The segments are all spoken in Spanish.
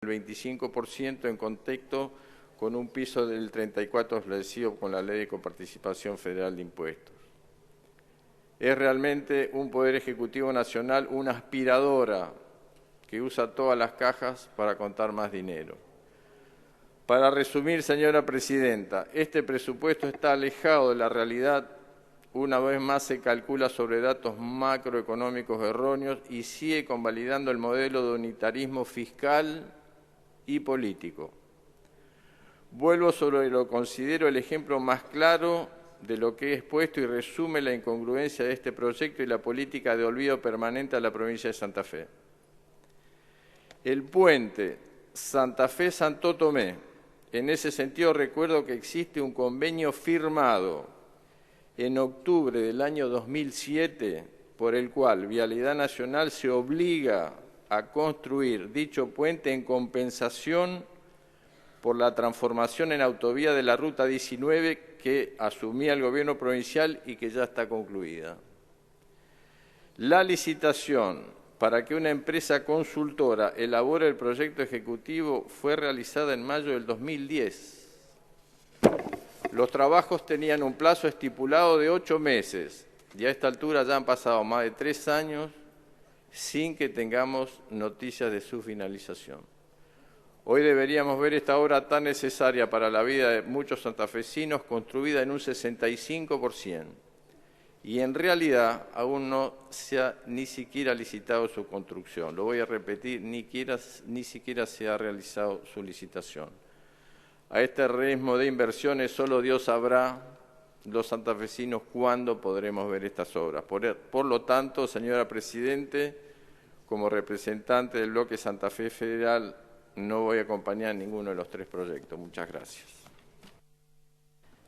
el 25% en contexto con un piso del 34% establecido con la Ley de Coparticipación Federal de Impuestos. Es realmente un Poder Ejecutivo Nacional, una aspiradora que usa todas las cajas para contar más dinero. Para resumir, señora Presidenta, este presupuesto está alejado de la realidad. Una vez más se calcula sobre datos macroeconómicos erróneos y sigue convalidando el modelo de unitarismo fiscal y político. Vuelvo sobre lo que considero el ejemplo más claro de lo que he expuesto y resume la incongruencia de este proyecto y la política de olvido permanente a la provincia de Santa Fe. El puente Santa Fe-Santo Tomé. En ese sentido recuerdo que existe un convenio firmado en octubre del año 2007 por el cual Vialidad Nacional se obliga a construir dicho puente en compensación por la transformación en autovía de la Ruta 19 que asumía el gobierno provincial y que ya está concluida. La licitación para que una empresa consultora elabore el proyecto ejecutivo fue realizada en mayo del 2010. Los trabajos tenían un plazo estipulado de 8 meses y a esta altura ya han pasado más de 3 años sin que tengamos noticias de su finalización. Hoy deberíamos ver esta obra tan necesaria para la vida de muchos santafesinos construida en un 65%. Y en realidad aún no se ha ni siquiera licitado su construcción. Lo voy a repetir, ni siquiera se ha realizado su licitación. A este ritmo de inversiones solo Dios sabrá, los santafesinos, cuándo podremos ver estas obras. Por lo tanto, señora Presidente, como representante del bloque Santa Fe Federal, no voy a acompañar ninguno de los 3 proyectos. Muchas gracias.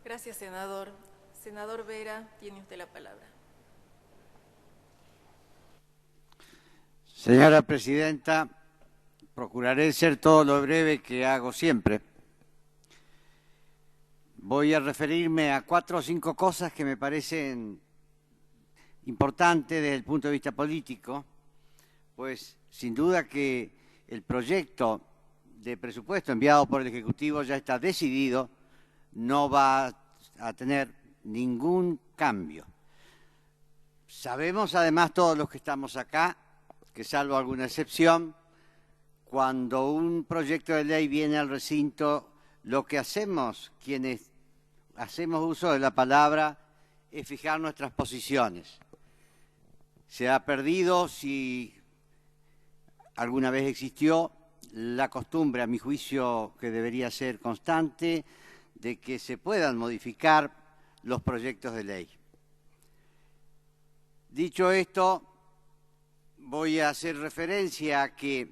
Gracias, senador. Senador Vera, tiene usted la palabra. Señora Presidenta, procuraré ser todo lo breve que hago siempre. Voy a referirme a 4 o 5 cosas que me parecen importantes desde el punto de vista político, pues sin duda que el proyecto de presupuesto enviado por el Ejecutivo ya está decidido, no va a tener ningún cambio. Sabemos además todos los que estamos acá, que salvo alguna excepción, cuando un proyecto de ley viene al recinto, lo que hacemos quienes hacemos uso de la palabra es fijar nuestras posiciones. Se ha perdido, si alguna vez existió, la costumbre, a mi juicio, que debería ser constante, de que se puedan modificar los proyectos de ley. Dicho esto, voy a hacer referencia a que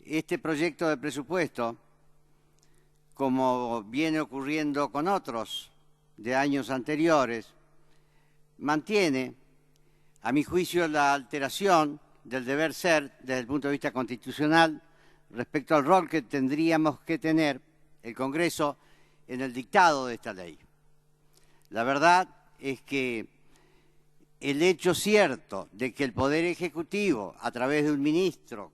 este proyecto de presupuesto, como viene ocurriendo con otros de años anteriores, mantiene, a mi juicio, la alteración del deber ser desde el punto de vista constitucional respecto al rol que tendríamos que tener el Congreso en el dictado de esta ley. La verdad es que el hecho cierto de que el Poder Ejecutivo, a través de un ministro,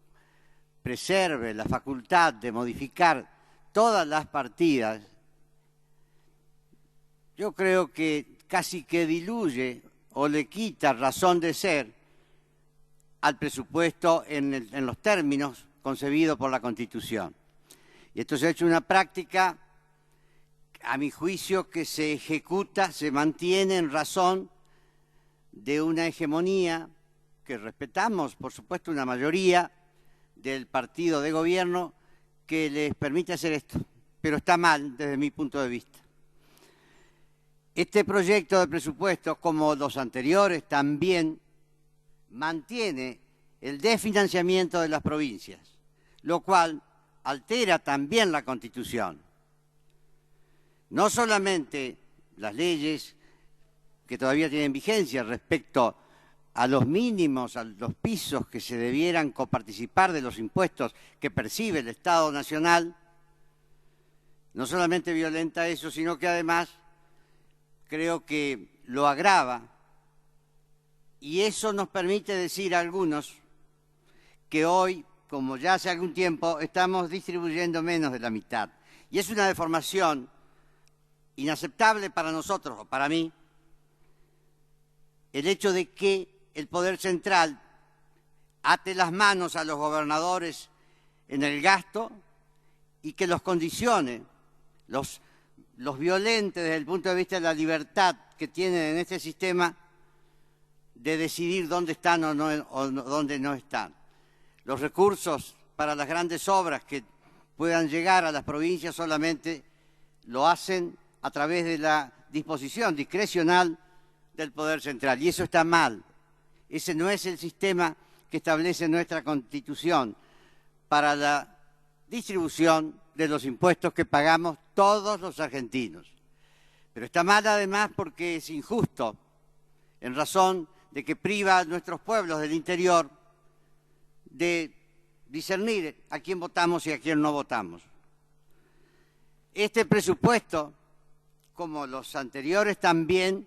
preserve la facultad de modificar todas las partidas, yo creo que casi que diluye o le quita razón de ser al presupuesto en los términos concebidos por la Constitución. Y esto se ha hecho una práctica, a mi juicio, que se ejecuta, se mantiene en razón de una hegemonía que respetamos, por supuesto, una mayoría del partido de gobierno que les permite hacer esto, pero está mal desde mi punto de vista. Este proyecto de presupuesto, como los anteriores, también mantiene el desfinanciamiento de las provincias, lo cual altera también la Constitución. No solamente las leyes que todavía tienen vigencia respecto a los mínimos, a los pisos que se debieran coparticipar de los impuestos que percibe el Estado Nacional, no solamente violenta eso, sino que además creo que lo agrava, y eso nos permite decir a algunos que hoy como ya hace algún tiempo, estamos distribuyendo menos de la mitad. Y es una deformación inaceptable para nosotros, o para mí, el hecho de que el Poder Central ate las manos a los gobernadores en el gasto y que los condicione, los violente desde el punto de vista de la libertad que tienen en este sistema de decidir dónde están o dónde no están. Los recursos para las grandes obras que puedan llegar a las provincias solamente lo hacen a través de la disposición discrecional del Poder Central. Y eso está mal. Ese no es el sistema que establece nuestra Constitución para la distribución de los impuestos que pagamos todos los argentinos. Pero está mal además porque es injusto, en razón de que priva a nuestros pueblos del interior de discernir a quién votamos y a quién no votamos. Este presupuesto, como los anteriores también,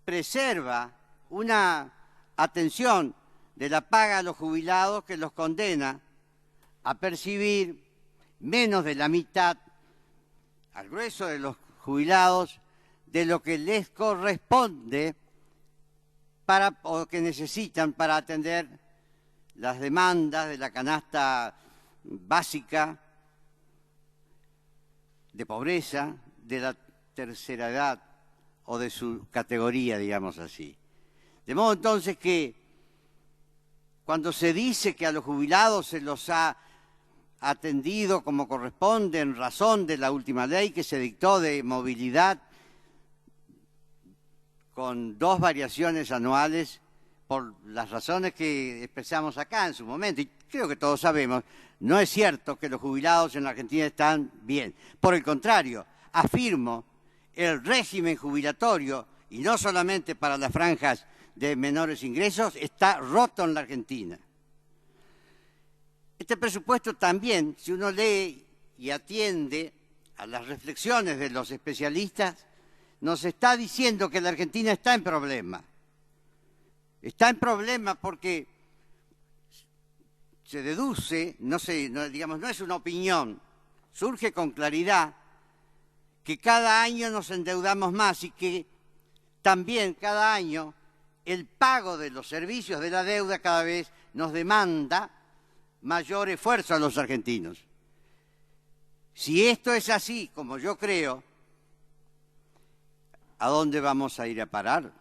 preserva una atención de la paga a los jubilados que los condena a percibir menos de la mitad al grueso de los jubilados de lo que les corresponde o que necesitan para atender las demandas de la canasta básica de pobreza, de la tercera edad o de su categoría, digamos así. De modo entonces que cuando se dice que a los jubilados se los ha atendido como corresponde en razón de la última ley que se dictó de movilidad con 2 variaciones anuales por las razones que expresamos acá en su momento, y creo que todos sabemos, no es cierto que los jubilados en la Argentina están bien. Por el contrario, afirmo, el régimen jubilatorio, y no solamente para las franjas de menores ingresos, está roto en la Argentina. Este presupuesto también, si uno lee y atiende a las reflexiones de los especialistas, nos está diciendo que la Argentina está en problema. Está en problema porque se deduce, no es una opinión, surge con claridad que cada año nos endeudamos más y que también cada año el pago de los servicios de la deuda cada vez nos demanda mayor esfuerzo a los argentinos. Si esto es así, como yo creo, ¿a dónde vamos a ir a parar?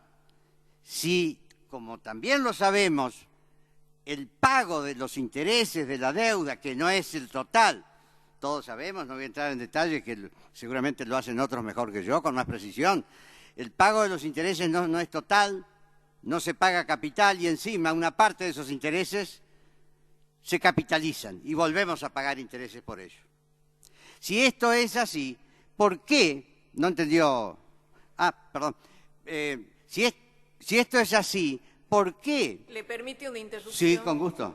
Si, como también lo sabemos, el pago de los intereses de la deuda, que no es el total, todos sabemos, no voy a entrar en detalle, que seguramente lo hacen otros mejor que yo, con más precisión, el pago de los intereses no es total, no se paga capital y encima una parte de esos intereses se capitalizan y volvemos a pagar intereses por ello. Si esto es así, ¿por qué? No entendió. Perdón. Si esto es así, ¿por qué? ¿Le permite una interrupción? Sí, con gusto.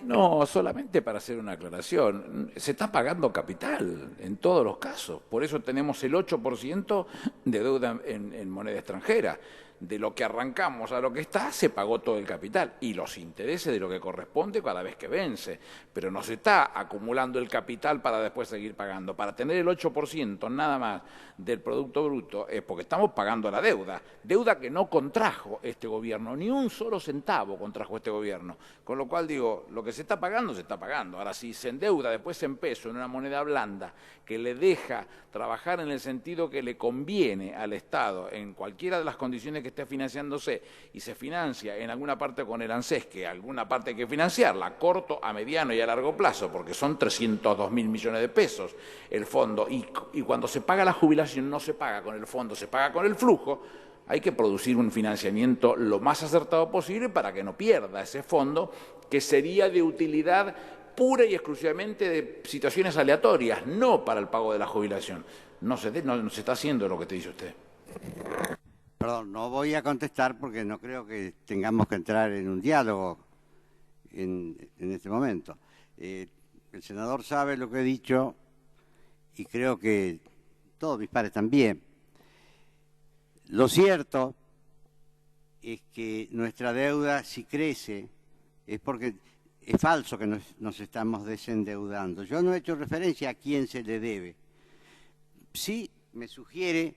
No, solamente para hacer una aclaración. Se está pagando capital en todos los casos. Por eso tenemos el 8% de deuda en moneda extranjera. De lo que arrancamos a lo que está, se pagó todo el capital y los intereses de lo que corresponde cada vez que vence. Pero no se está acumulando el capital para después seguir pagando. Para tener el 8% nada más del Producto Bruto es porque estamos pagando la deuda. Deuda que no contrajo este gobierno, ni un solo centavo contrajo este gobierno. Con lo cual digo, lo que se está pagando, se está pagando. Ahora, si se endeuda después en peso, en una moneda blanda, que le deja trabajar en el sentido que le conviene al Estado, en cualquiera de las condiciones que esté financiándose, y se financia en alguna parte con el ANSES, que alguna parte hay que financiarla, a corto, a mediano y a largo plazo, porque son 302.000 millones de pesos el fondo, y cuando se paga la jubilación no se paga con el fondo, se paga con el flujo. Hay que producir un financiamiento lo más acertado posible para que no pierda ese fondo, que sería de utilidad pura y exclusivamente de situaciones aleatorias, no para el pago de la jubilación. No se está haciendo lo que te dice usted. Perdón, no voy a contestar porque no creo que tengamos que entrar en un diálogo en este momento. El senador sabe lo que he dicho y creo que todos mis pares también. Lo cierto es que nuestra deuda, si crece, es porque es falso que nos estamos desendeudando. Yo no he hecho referencia a quién se le debe. Sí me sugiere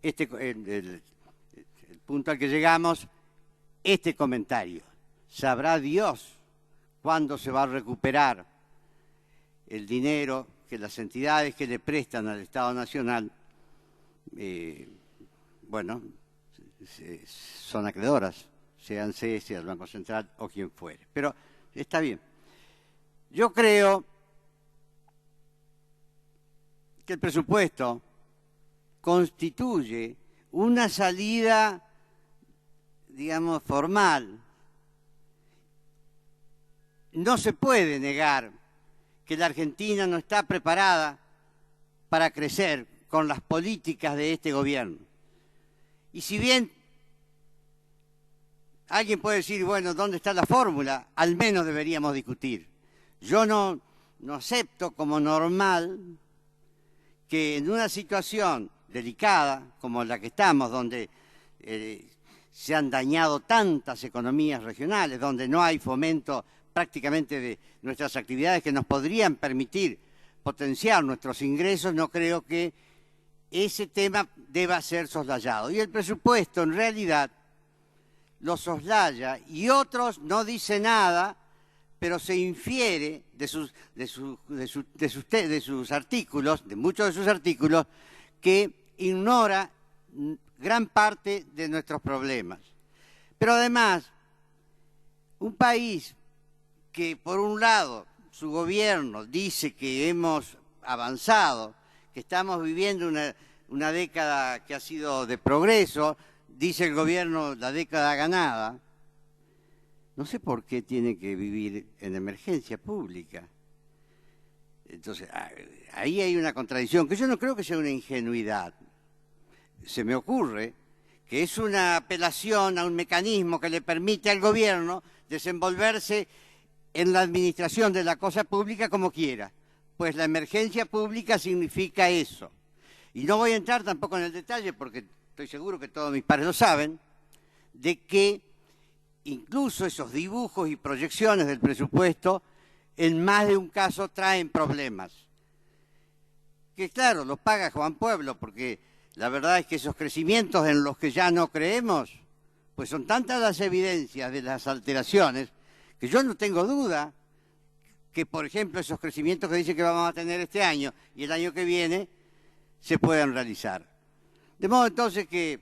el punto al que llegamos, este comentario. ¿Sabrá Dios cuándo se va a recuperar el dinero que las entidades que le prestan al Estado Nacional, bueno, son acreedoras, sean CS, el Banco Central o quien fuere? Pero está bien. Yo creo que el presupuesto constituye una salida, digamos, formal. No se puede negar que la Argentina no está preparada para crecer con las políticas de este gobierno. Y si bien alguien puede decir, bueno, ¿dónde está la fórmula? Al menos deberíamos discutir. Yo no acepto como normal que en una situación delicada como la que estamos, donde se han dañado tantas economías regionales, donde no hay fomento prácticamente de nuestras actividades que nos podrían permitir potenciar nuestros ingresos, no creo que ese tema deba ser soslayado. Y el presupuesto, en realidad, lo soslaya y otros no dicen nada, pero se infiere de sus artículos, de muchos de sus artículos, que ignora gran parte de nuestros problemas. Pero además, un país que por un lado su gobierno dice que hemos avanzado, que estamos viviendo una década que ha sido de progreso, dice el gobierno la década ganada, no sé por qué tiene que vivir en emergencia pública. Entonces, ahí hay una contradicción, que yo no creo que sea una ingenuidad. Se me ocurre que es una apelación a un mecanismo que le permite al gobierno desenvolverse en la administración de la cosa pública como quiera. Pues la emergencia pública significa eso. Y no voy a entrar tampoco en el detalle, porque estoy seguro que todos mis pares lo saben, de que incluso esos dibujos y proyecciones del presupuesto en más de un caso traen problemas. Que claro, los paga Juan Pueblo, porque la verdad es que esos crecimientos en los que ya no creemos, pues son tantas las evidencias de las alteraciones, que yo no tengo duda que, por ejemplo, esos crecimientos que dice que vamos a tener este año y el año que viene, se puedan realizar. De modo entonces que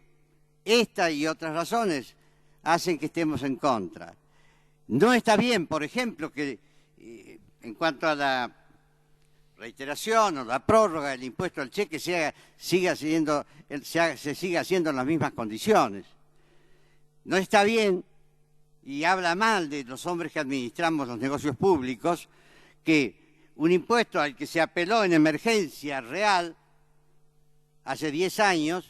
esta y otras razones hacen que estemos en contra. No está bien, por ejemplo, que en cuanto a la reiteración o la prórroga del impuesto al cheque se siga haciendo en las mismas condiciones. No está bien, y habla mal de los hombres que administramos los negocios públicos, que un impuesto al que se apeló en emergencia real hace 10 años,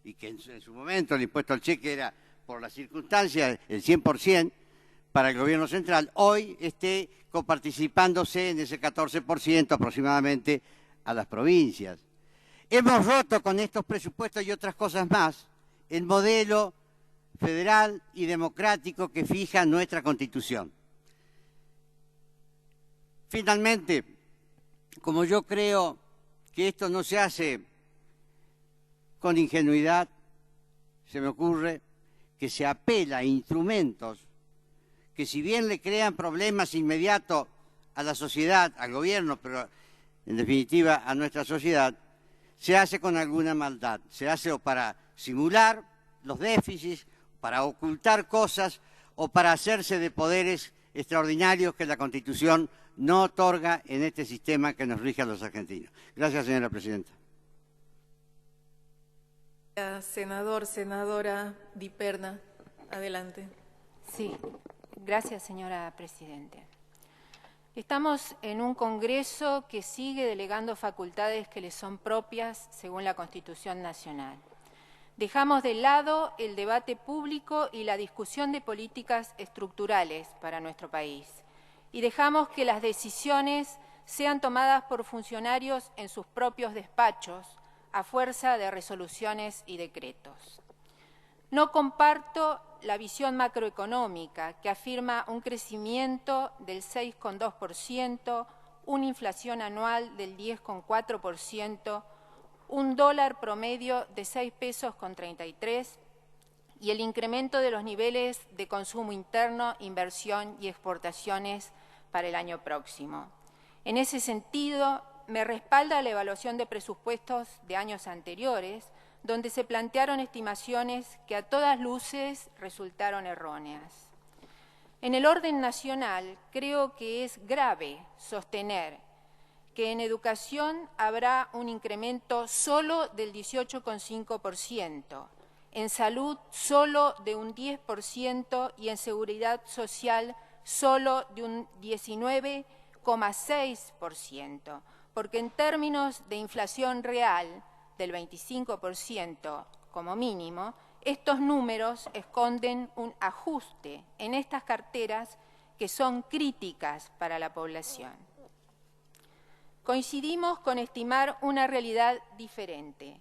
y que en su momento el impuesto al cheque era, por las circunstancias, el 100% para el gobierno central, hoy esté coparticipándose en ese 14% aproximadamente a las provincias. Hemos roto con estos presupuestos y otras cosas más el modelo federal y democrático que fija nuestra Constitución. Finalmente, como yo creo que esto no se hace con ingenuidad, se me ocurre que se apela a instrumentos que, si bien le crean problemas inmediatos a la sociedad, al gobierno, pero en definitiva a nuestra sociedad, se hace con alguna maldad. Se hace o para simular los déficits, para ocultar cosas o para hacerse de poderes extraordinarios que la Constitución no otorga en este sistema que nos rige a los argentinos. Gracias, señora presidenta. Senador, senadora Di Perna, adelante. Sí, gracias, señora presidenta. Estamos en un Congreso que sigue delegando facultades que le son propias según la Constitución Nacional. Dejamos de lado el debate público y la discusión de políticas estructurales para nuestro país y dejamos que las decisiones sean tomadas por funcionarios en sus propios despachos a fuerza de resoluciones y decretos. No comparto la visión macroeconómica, que afirma un crecimiento del 6,2%, una inflación anual del 10,4%, un dólar promedio de 6 pesos con 33 y el incremento de los niveles de consumo interno, inversión y exportaciones para el año próximo. En ese sentido, me respalda la evaluación de presupuestos de años anteriores, donde se plantearon estimaciones que a todas luces resultaron erróneas. En el orden nacional, creo que es grave sostener que en educación habrá un incremento solo del 18,5%, en salud solo de un 10% y en seguridad social solo de un 19,6%, porque en términos de inflación real del 25% como mínimo, estos números esconden un ajuste en estas carteras que son críticas para la población. Coincidimos con estimar una realidad diferente,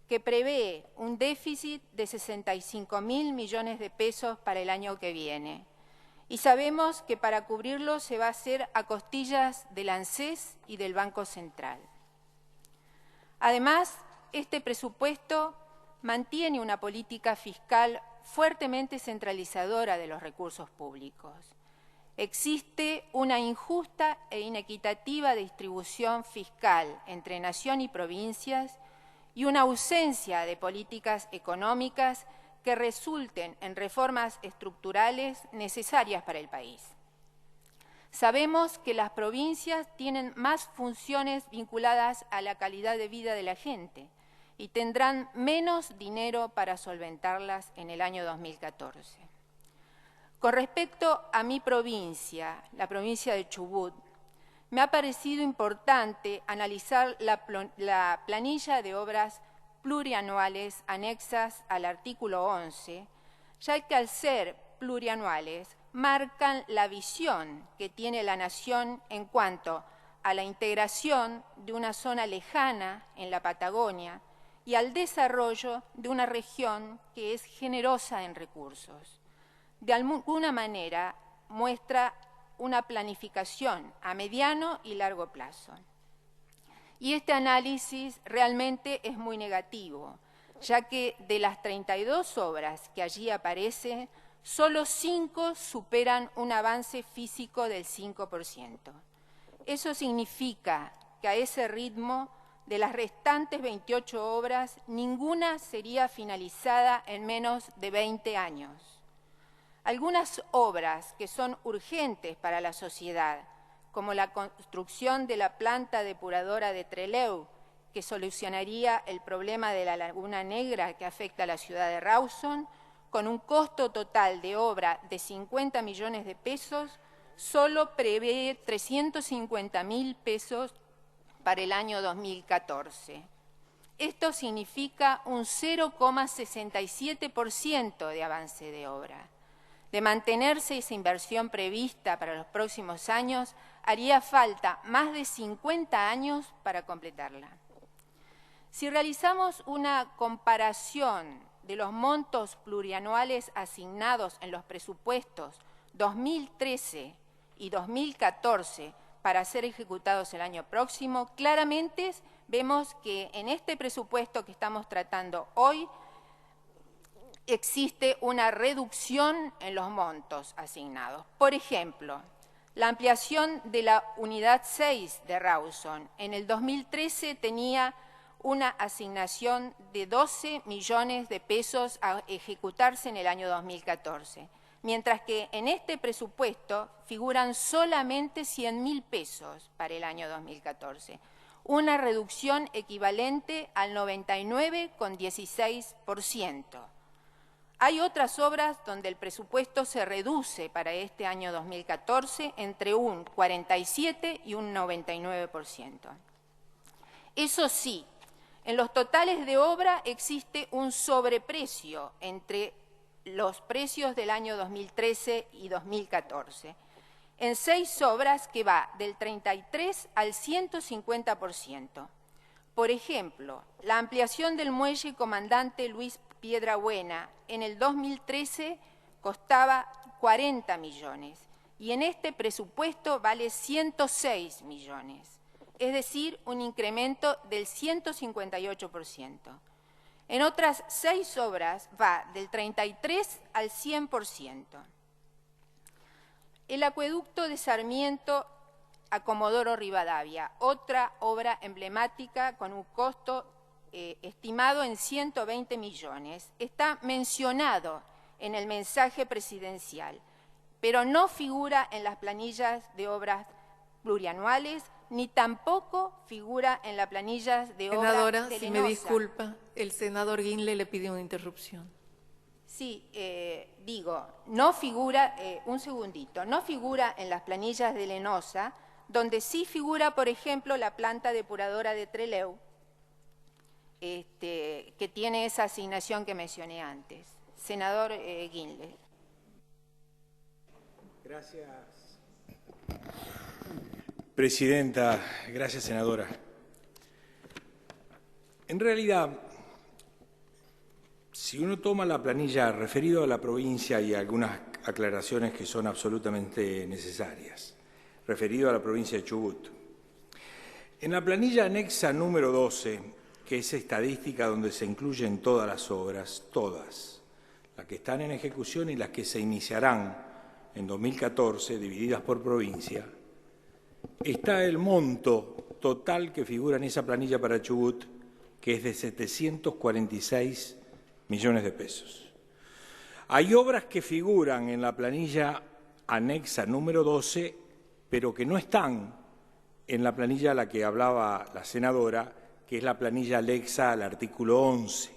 que prevé un déficit de 65.000 millones de pesos para el año que viene. Y sabemos que para cubrirlo se va a hacer a costillas del ANSES y del Banco Central. Además, este presupuesto mantiene una política fiscal fuertemente centralizadora de los recursos públicos. Existe una injusta e inequitativa distribución fiscal entre nación y provincias y una ausencia de políticas económicas que resulten en reformas estructurales necesarias para el país. Sabemos que las provincias tienen más funciones vinculadas a la calidad de vida de la gente y tendrán menos dinero para solventarlas en el año 2014. Con respecto a mi provincia, la provincia de Chubut, me ha parecido importante analizar la planilla de obras plurianuales anexas al artículo 11, ya que al ser plurianuales marcan la visión que tiene la nación en cuanto a la integración de una zona lejana en la Patagonia y al desarrollo de una región que es generosa en recursos. De alguna manera muestra una planificación a mediano y largo plazo. Y este análisis realmente es muy negativo, ya que de las 32 obras que allí aparecen, solo 5 superan un avance físico del 5%. Eso significa que a ese ritmo, de las restantes 28 obras, ninguna sería finalizada en menos de 20 años. Algunas obras que son urgentes para la sociedad, como la construcción de la planta depuradora de Trelew, que solucionaría el problema de la Laguna Negra que afecta a la ciudad de Rawson, con un costo total de obra de 50 millones de pesos, solo prevé 350.000 pesos para el año 2014. Esto significa un 0,67% de avance de obra. De mantenerse esa inversión prevista para los próximos años, haría falta más de 50 años para completarla. Si realizamos una comparación de los montos plurianuales asignados en los presupuestos 2013 y 2014 para ser ejecutados el año próximo, claramente vemos que en este presupuesto que estamos tratando hoy existe una reducción en los montos asignados. Por ejemplo, la ampliación de la unidad 6 de Rawson en el 2013 tenía una asignación de 12 millones de pesos a ejecutarse en el año 2014, mientras que en este presupuesto figuran solamente 100.000 pesos para el año 2014, una reducción equivalente al 99,16%. Hay otras obras donde el presupuesto se reduce para este año 2014 entre un 47 y un 99%. Eso sí, en los totales de obra existe un sobreprecio entre los precios del año 2013 y 2014, en 6 obras que va del 33 al 150%. Por ejemplo, la ampliación del muelle Comandante Luis Piedrabuena en el 2013 costaba 40 millones y en este presupuesto vale 106 millones, es decir, un incremento del 158%. En otras 6 obras va del 33 al 100%. El acueducto de Sarmiento a Comodoro Rivadavia, otra obra emblemática con un costo estimado en 120 millones, está mencionado en el mensaje presidencial, pero no figura en las planillas de obras plurianuales, ni tampoco figura en las planillas de obras de Senadora, si me disculpa, el senador Guinle le pide una interrupción. Sí, digo, no figura, un segundito, no figura en las planillas de Lenosa, donde sí figura, por ejemplo, la planta depuradora de Trelew, que tiene esa asignación que mencioné antes. Senador Guinle. Gracias. Presidenta, gracias, senadora. En realidad, si uno toma la planilla referida a la provincia y algunas aclaraciones que son absolutamente necesarias, referido a la provincia de Chubut, en la planilla anexa número 12, que es estadística donde se incluyen todas las obras, todas, las que están en ejecución y las que se iniciarán en 2014, divididas por provincia, está el monto total que figura en esa planilla para Chubut, que es de 746 millones de pesos. Hay obras que figuran en la planilla anexa número 12, pero que no están en la planilla a la que hablaba la senadora, que es la planilla anexa al artículo 11.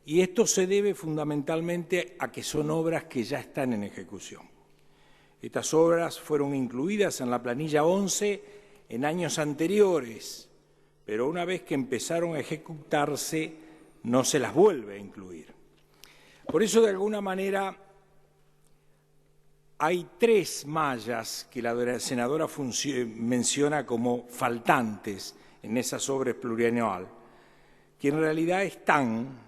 Y esto se debe fundamentalmente a que son obras que ya están en ejecución. Estas obras fueron incluidas en la planilla 11 en años anteriores, pero una vez que empezaron a ejecutarse no se las vuelve a incluir. Por eso, de alguna manera, hay 3 mallas que la senadora menciona como faltantes en esas obras plurianual, que en realidad están,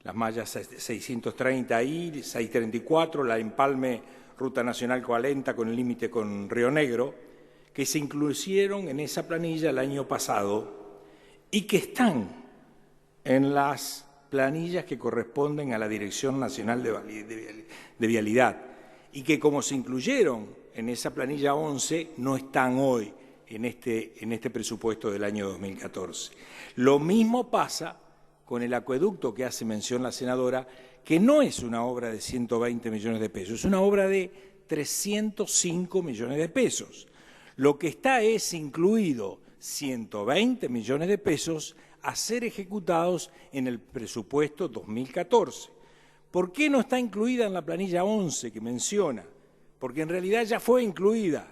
las mallas 630I, 634, la empalme Ruta Nacional 40 con el límite con Río Negro, que se incluyeron en esa planilla el año pasado y que están en las planillas que corresponden a la Dirección Nacional de Vialidad y que, como se incluyeron en esa planilla 11, no están hoy en este presupuesto del año 2014. Lo mismo pasa con el acueducto que hace mención la senadora, que no es una obra de 120 millones de pesos, es una obra de 305 millones de pesos. Lo que está es incluido 120 millones de pesos a ser ejecutados en el presupuesto 2014. ¿Por qué no está incluida en la planilla 11 que menciona? Porque en realidad ya fue incluida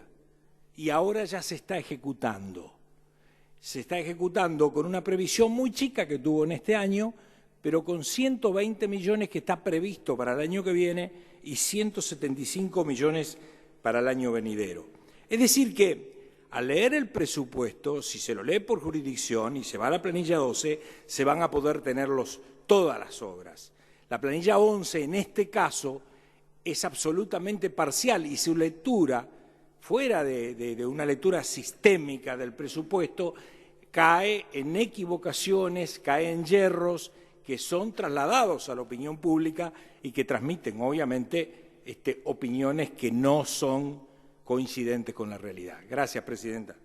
y ahora ya se está ejecutando. Se está ejecutando con una previsión muy chica que tuvo en este año, pero con 120 millones que está previsto para el año que viene y 175 millones para el año venidero. Es decir que, al leer el presupuesto, si se lo lee por jurisdicción y se va a la planilla 12, se van a poder tenerlos todas las obras. La planilla 11, en este caso, es absolutamente parcial y su lectura, fuera de una lectura sistémica del presupuesto, cae en equivocaciones, cae en yerros que son trasladados a la opinión pública y que transmiten, obviamente, opiniones que no son coincidentes con la realidad. Gracias, presidenta.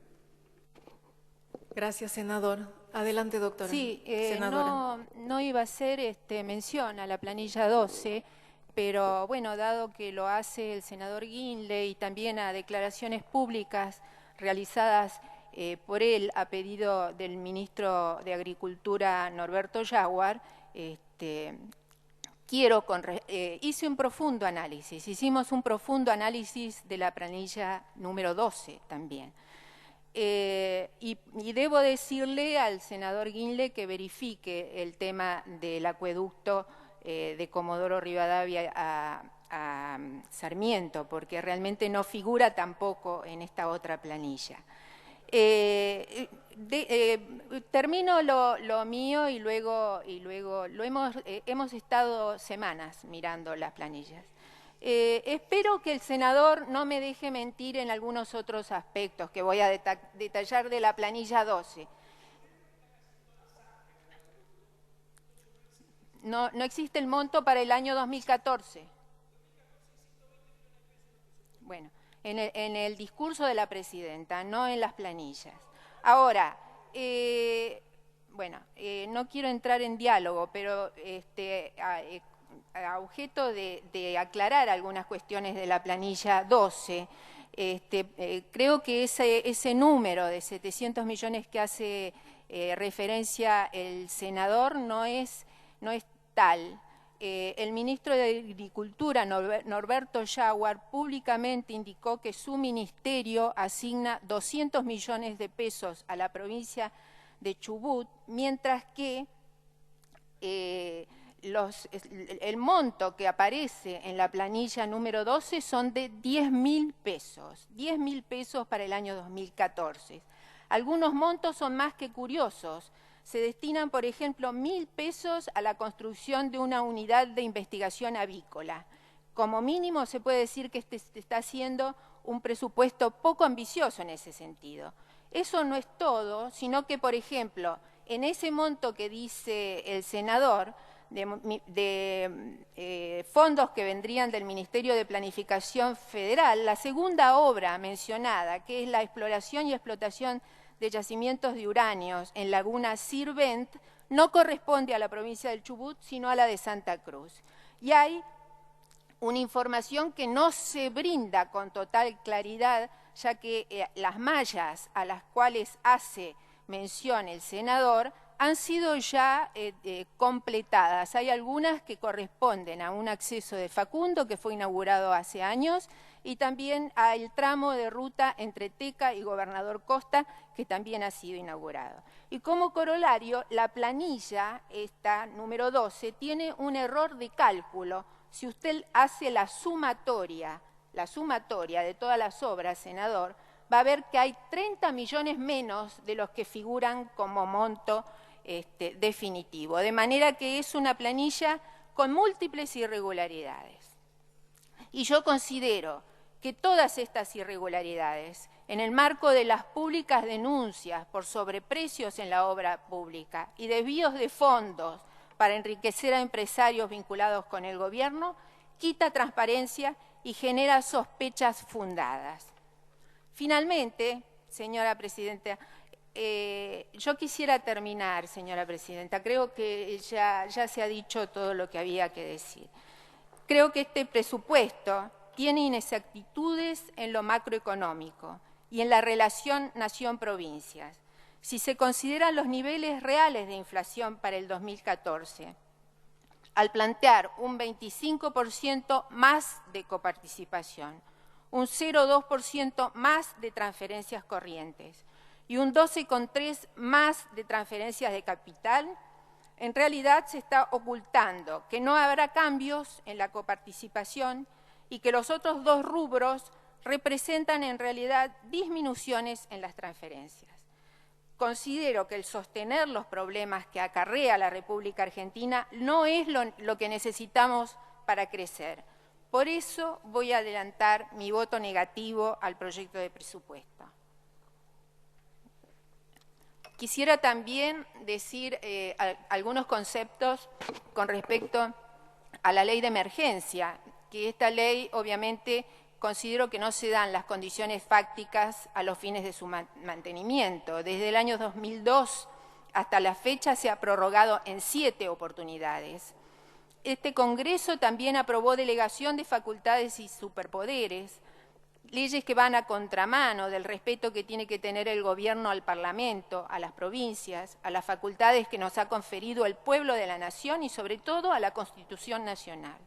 Gracias, senador. Adelante, doctora. Sí, senadora. no iba a hacer mención a la planilla 12, pero bueno, dado que lo hace el senador Guinle y también a declaraciones públicas realizadas por él a pedido del ministro de Agricultura, Norberto Yaguar, hice un profundo análisis, hicimos un profundo análisis de la planilla número 12 también. Y debo decirle al senador Guinle que verifique el tema del acueducto de Comodoro Rivadavia a Sarmiento, porque realmente no figura tampoco en esta otra planilla. Termino lo mío y luego hemos estado semanas mirando las planillas. Espero que el senador no me deje mentir en algunos otros aspectos que voy a detallar de la planilla 12. No existe el monto para el año 2014. Bueno, en el discurso de la presidenta, no en las planillas. Ahora, no quiero entrar en diálogo, pero a objeto de aclarar algunas cuestiones de la planilla 12, creo que ese número de 700 millones que hace referencia el senador no es tal. El ministro de Agricultura, Norberto Yaguar, públicamente indicó que su ministerio asigna 200 millones de pesos a la provincia de Chubut, mientras que el monto que aparece en la planilla número 12 son de 10.000 pesos, 10.000 pesos para el año 2014. Algunos montos son más que curiosos. Se destinan, por ejemplo, 1.000 pesos a la construcción de una unidad de investigación avícola. Como mínimo se puede decir que este está haciendo un presupuesto poco ambicioso en ese sentido. Eso no es todo, sino que, por ejemplo, en ese monto que dice el senador, de fondos que vendrían del Ministerio de Planificación Federal, la segunda obra mencionada, que es la exploración y explotación de yacimientos de uranios en Laguna Sirvent, no corresponde a la provincia del Chubut, sino a la de Santa Cruz. Y hay una información que no se brinda con total claridad, ya que las mallas a las cuales hace mención el senador han sido ya completadas. Hay algunas que corresponden a un acceso de Facundo, que fue inaugurado hace años, y también al tramo de ruta entre Teca y Gobernador Costa, que también ha sido inaugurado. Y como corolario, la planilla, esta número 12, tiene un error de cálculo. Si usted hace la sumatoria de todas las obras, senador, va a ver que hay 30 millones menos de los que figuran como monto definitivo. De manera que es una planilla con múltiples irregularidades. Y yo considero que todas estas irregularidades, en el marco de las públicas denuncias por sobreprecios en la obra pública y desvíos de fondos para enriquecer a empresarios vinculados con el gobierno, quita transparencia y genera sospechas fundadas. Finalmente, señora presidenta, yo quisiera terminar, señora presidenta. Creo que ya se ha dicho todo lo que había que decir. Creo que este presupuesto tiene inexactitudes en lo macroeconómico y en la relación nación-provincias. Si se consideran los niveles reales de inflación para el 2014, al plantear un 25% más de coparticipación, un 0,2% más de transferencias corrientes y un 12,3% más de transferencias de capital, en realidad se está ocultando que no habrá cambios en la coparticipación y que los otros dos rubros representan en realidad disminuciones en las transferencias. Considero que el sostener los problemas que acarrea la República Argentina no es lo que necesitamos para crecer. Por eso voy a adelantar mi voto negativo al proyecto de presupuesto. Quisiera también decir algunos conceptos con respecto a la ley de emergencia, que esta ley obviamente considero que no se dan las condiciones fácticas a los fines de su mantenimiento. Desde el año 2002 hasta la fecha se ha prorrogado en 7 oportunidades. Este Congreso también aprobó delegación de facultades y superpoderes, leyes que van a contramano del respeto que tiene que tener el gobierno al Parlamento, a las provincias, a las facultades que nos ha conferido el pueblo de la nación y sobre todo a la Constitución Nacional.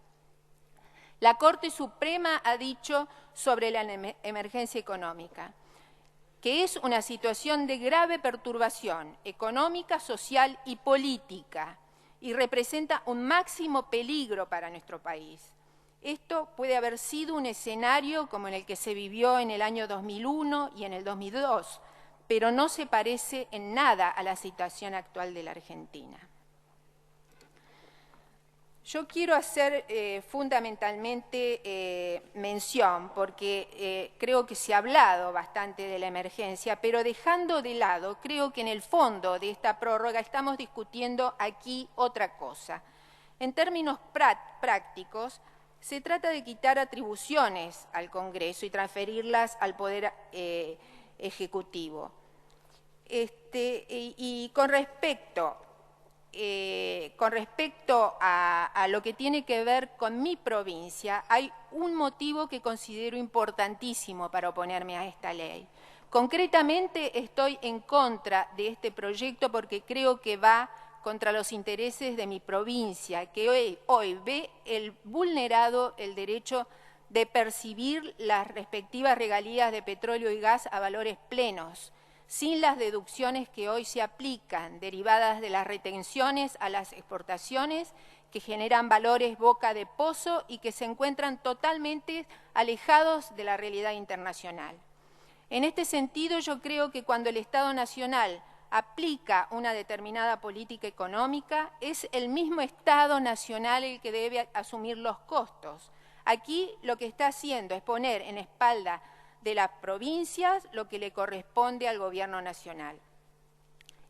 La Corte Suprema ha dicho sobre la emergencia económica que es una situación de grave perturbación económica, social y política y representa un máximo peligro para nuestro país. Esto puede haber sido un escenario como en el que se vivió en el año 2001 y en el 2002, pero no se parece en nada a la situación actual de la Argentina. Yo quiero hacer fundamentalmente mención, porque creo que se ha hablado bastante de la emergencia, pero dejando de lado, creo que en el fondo de esta prórroga estamos discutiendo aquí otra cosa. En términos prácticos, se trata de quitar atribuciones al Congreso y transferirlas al Poder Ejecutivo. Y con respecto a lo que tiene que ver con mi provincia, hay un motivo que considero importantísimo para oponerme a esta ley. Concretamente, estoy en contra de este proyecto porque creo que va contra los intereses de mi provincia, que hoy ve vulnerado el derecho de percibir las respectivas regalías de petróleo y gas a valores plenos, sin las deducciones que hoy se aplican, derivadas de las retenciones a las exportaciones, que generan valores boca de pozo y que se encuentran totalmente alejados de la realidad internacional. En este sentido, yo creo que cuando el Estado Nacional aplica una determinada política económica, es el mismo Estado Nacional el que debe asumir los costos. Aquí lo que está haciendo es poner en espalda de las provincias lo que le corresponde al Gobierno Nacional.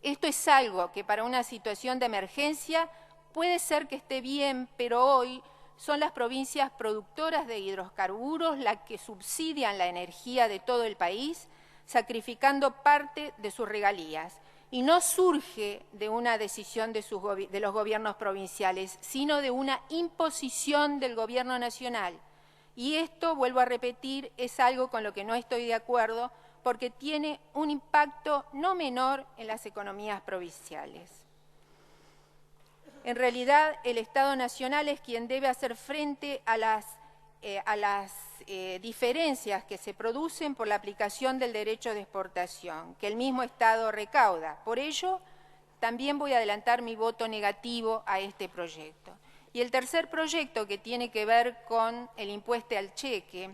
Esto es algo que para una situación de emergencia puede ser que esté bien, pero hoy son las provincias productoras de hidrocarburos las que subsidian la energía de todo el país, sacrificando parte de sus regalías. Y no surge de una decisión de los gobiernos provinciales, sino de una imposición del Gobierno Nacional. Y esto, vuelvo a repetir, es algo con lo que no estoy de acuerdo porque tiene un impacto no menor en las economías provinciales. En realidad, el Estado Nacional es quien debe hacer frente a las diferencias que se producen por la aplicación del derecho de exportación, que el mismo Estado recauda. Por ello, también voy a adelantar mi voto negativo a este proyecto. Y el tercer proyecto, que tiene que ver con el impuesto al cheque,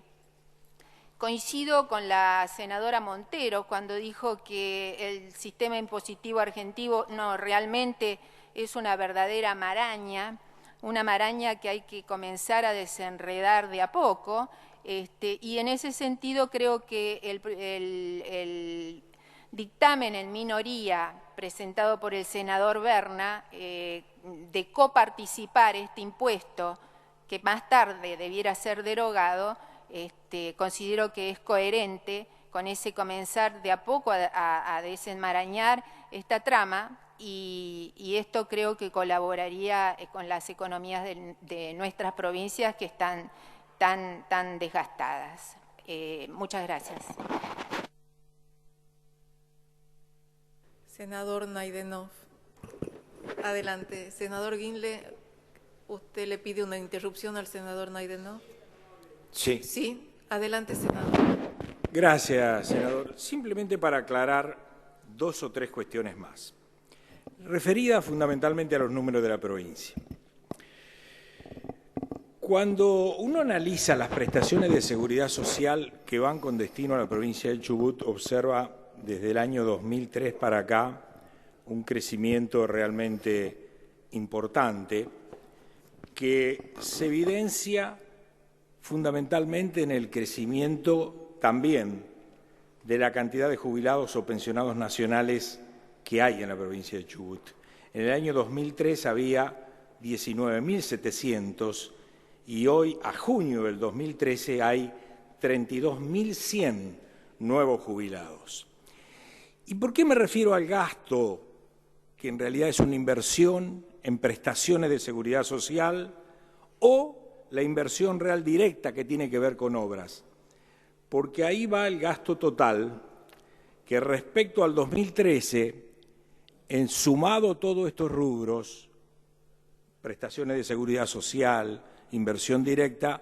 coincido con la senadora Montero cuando dijo que el sistema impositivo argentino realmente es una verdadera maraña, una maraña que hay que comenzar a desenredar de a poco, y en ese sentido creo que el dictamen en minoría presentado por el senador Berna de coparticipar este impuesto, que más tarde debiera ser derogado, considero que es coherente con ese comenzar de a poco a desenmarañar esta trama, y esto creo que colaboraría con las economías de nuestras provincias que están tan desgastadas. Muchas gracias. Senador Naidenov. Adelante. Senador Guinle, ¿usted le pide una interrupción al senador Naidenov? Sí. Sí. Adelante, senador. Gracias, senador. Simplemente para aclarar 2 o 3 cuestiones más, referidas fundamentalmente a los números de la provincia. Cuando uno analiza las prestaciones de seguridad social que van con destino a la provincia del Chubut, observa desde el año 2003 para acá un crecimiento realmente importante que se evidencia fundamentalmente en el crecimiento también de la cantidad de jubilados o pensionados nacionales que hay en la provincia de Chubut. En el año 2003 había 19.700 y hoy, a junio del 2013, hay 32.100 nuevos jubilados. ¿Y por qué me refiero al gasto, que en realidad es una inversión en prestaciones de seguridad social, o la inversión real directa que tiene que ver con obras? Porque ahí va el gasto total, que respecto al 2013, en sumado todos estos rubros, prestaciones de seguridad social, inversión directa,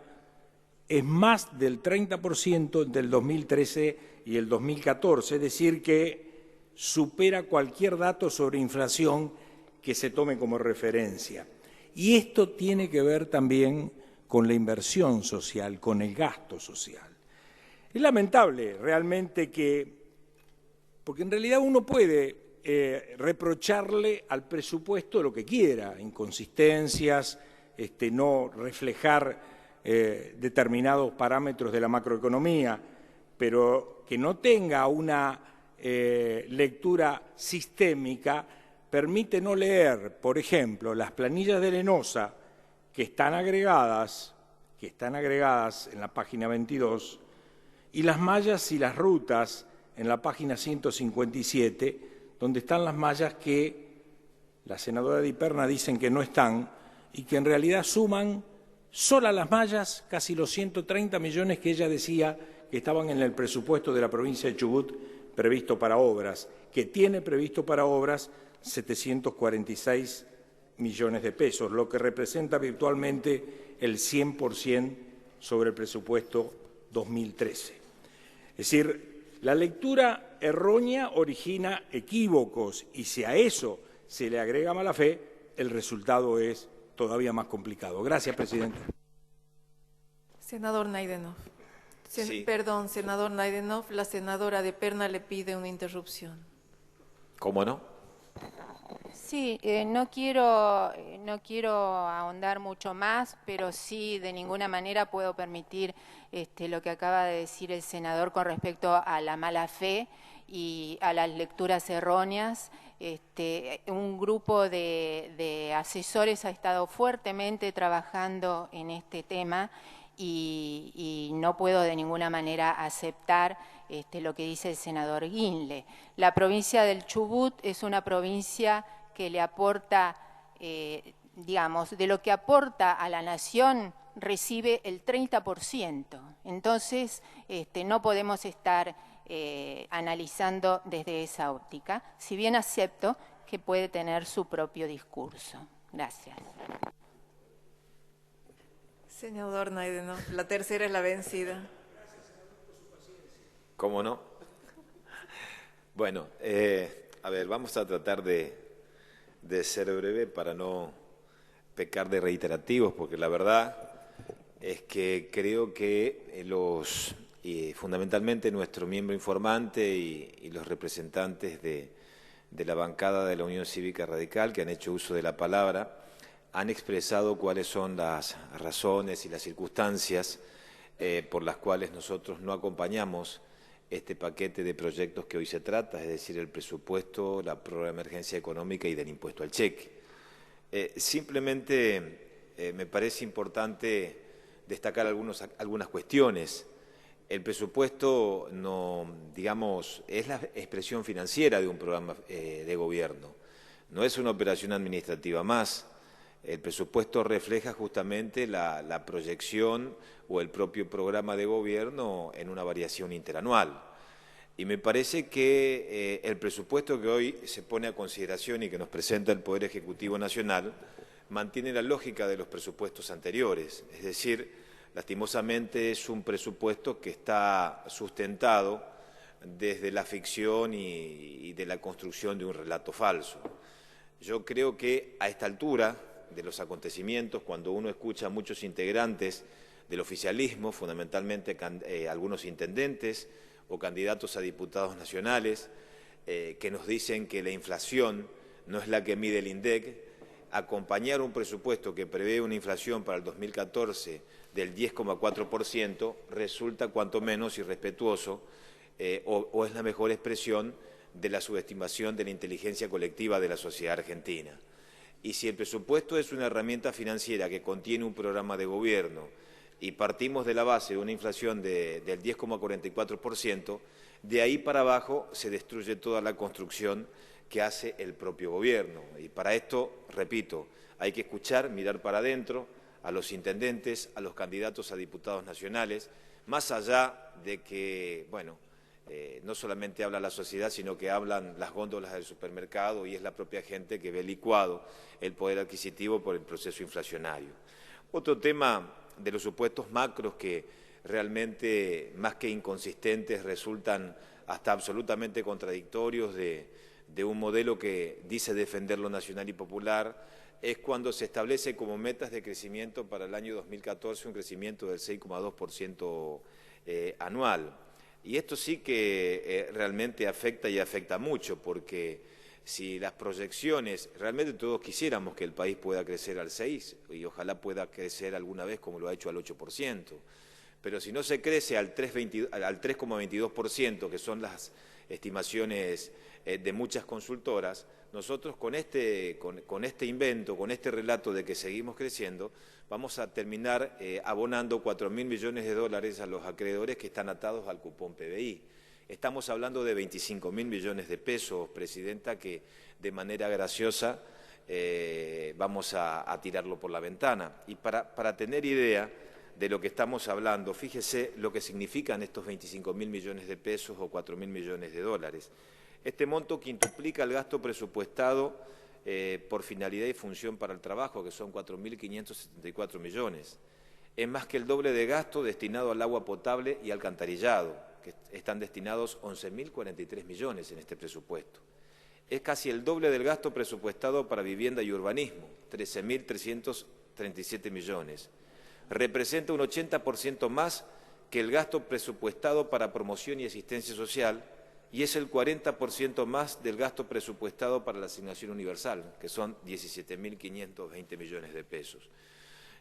es más del 30% entre el 2013 y el 2014, es decir, que supera cualquier dato sobre inflación que se tome como referencia. Y esto tiene que ver también con la inversión social, con el gasto social. Es lamentable realmente porque en realidad uno puede reprocharle al presupuesto lo que quiera, inconsistencias, no reflejar determinados parámetros de la macroeconomía, pero que no tenga una lectura sistémica, permite no leer, por ejemplo, las planillas de Lenosa que están agregadas en la página 22, y las mallas y las rutas en la página 157, donde están las mallas que la senadora Di Perna dicen que no están y que en realidad suman solas las mallas casi los 130 millones que ella decía que estaban en el presupuesto de la provincia de Chubut previsto para obras, que tiene previsto para obras 746 millones de pesos, lo que representa virtualmente el 100% sobre el presupuesto 2013. Es decir, la lectura errónea origina equívocos y si a eso se le agrega mala fe, el resultado es todavía más complicado. Gracias, presidente. Senador Naidenov. Sí. Perdón, senador Naidenov, la senadora Di Perna le pide una interrupción. ¿Cómo no? Sí, no quiero ahondar mucho más, pero sí de ninguna manera puedo permitir lo que acaba de decir el senador con respecto a la mala fe y a las lecturas erróneas. Un grupo de asesores ha estado fuertemente trabajando en este tema y no puedo de ninguna manera aceptar lo que dice el senador Guinle. La provincia del Chubut es una provincia que le aporta, digamos, de lo que aporta a la nación, recibe el 30%. Entonces, no podemos estar analizando desde esa óptica, si bien acepto que puede tener su propio discurso. Gracias. Senador Naidenov, la tercera es la vencida. ¿Cómo no? Bueno, a ver, vamos a tratar de ser breve para no pecar de reiterativos, porque la verdad es que creo que fundamentalmente nuestro miembro informante y los representantes de la bancada de la Unión Cívica Radical que han hecho uso de la palabra han expresado cuáles son las razones y las circunstancias por las cuales nosotros no acompañamos este paquete de proyectos que hoy se trata, es decir, el presupuesto, la prórroga de emergencia económica y del impuesto al cheque. Simplemente me parece importante destacar algunas cuestiones. El presupuesto es la expresión financiera de un programa de gobierno, no es una operación administrativa más. El presupuesto refleja justamente la proyección o el propio programa de gobierno en una variación interanual. Y me parece que el presupuesto que hoy se pone a consideración y que nos presenta el Poder Ejecutivo Nacional mantiene la lógica de los presupuestos anteriores, es decir, lastimosamente es un presupuesto que está sustentado desde la ficción y de la construcción de un relato falso. Yo creo que a esta altura de los acontecimientos, cuando uno escucha a muchos integrantes del oficialismo, fundamentalmente algunos intendentes o candidatos a diputados nacionales, que nos dicen que la inflación no es la que mide el INDEC, acompañar un presupuesto que prevé una inflación para el 2014 del 10,4% resulta cuanto menos irrespetuoso o es la mejor expresión de la subestimación de la inteligencia colectiva de la sociedad argentina. Y si el presupuesto es una herramienta financiera que contiene un programa de gobierno y partimos de la base de una inflación del 10,44%, de ahí para abajo se destruye toda la construcción que hace el propio gobierno. Y para esto, repito, hay que escuchar, mirar para adentro a los intendentes, a los candidatos a diputados nacionales, más allá de que, no solamente habla la sociedad, sino que hablan las góndolas del supermercado y es la propia gente que ve licuado el poder adquisitivo por el proceso inflacionario. Otro tema de los supuestos macros que realmente, más que inconsistentes, resultan hasta absolutamente contradictorios de un modelo que dice defender lo nacional y popular, es cuando se establece como metas de crecimiento para el año 2014 un crecimiento del 6,2% anual. Y esto sí que realmente afecta y afecta mucho, porque si las proyecciones, realmente todos quisiéramos que el país pueda crecer al 6% y ojalá pueda crecer alguna vez como lo ha hecho al 8%, pero si no se crece al 3,22%, que son las estimaciones de muchas consultoras, nosotros con este invento, con este relato de que seguimos creciendo, vamos a terminar abonando 4.000 millones de dólares a los acreedores que están atados al cupón PBI. Estamos hablando de 25.000 millones de pesos, Presidenta, que de manera graciosa vamos a tirarlo por la ventana. Y para tener idea de lo que estamos hablando, fíjese lo que significan estos 25.000 millones de pesos o 4.000 millones de dólares. Este monto quintuplica el gasto presupuestado por finalidad y función para el trabajo, que son 4.574 millones. Es más que el doble de gasto destinado al agua potable y alcantarillado, que están destinados 11.043 millones en este presupuesto. Es casi el doble del gasto presupuestado para vivienda y urbanismo, 13.337 millones. Representa un 80% más que el gasto presupuestado para promoción y asistencia social y es el 40% más del gasto presupuestado para la asignación universal, que son 17.520 millones de pesos.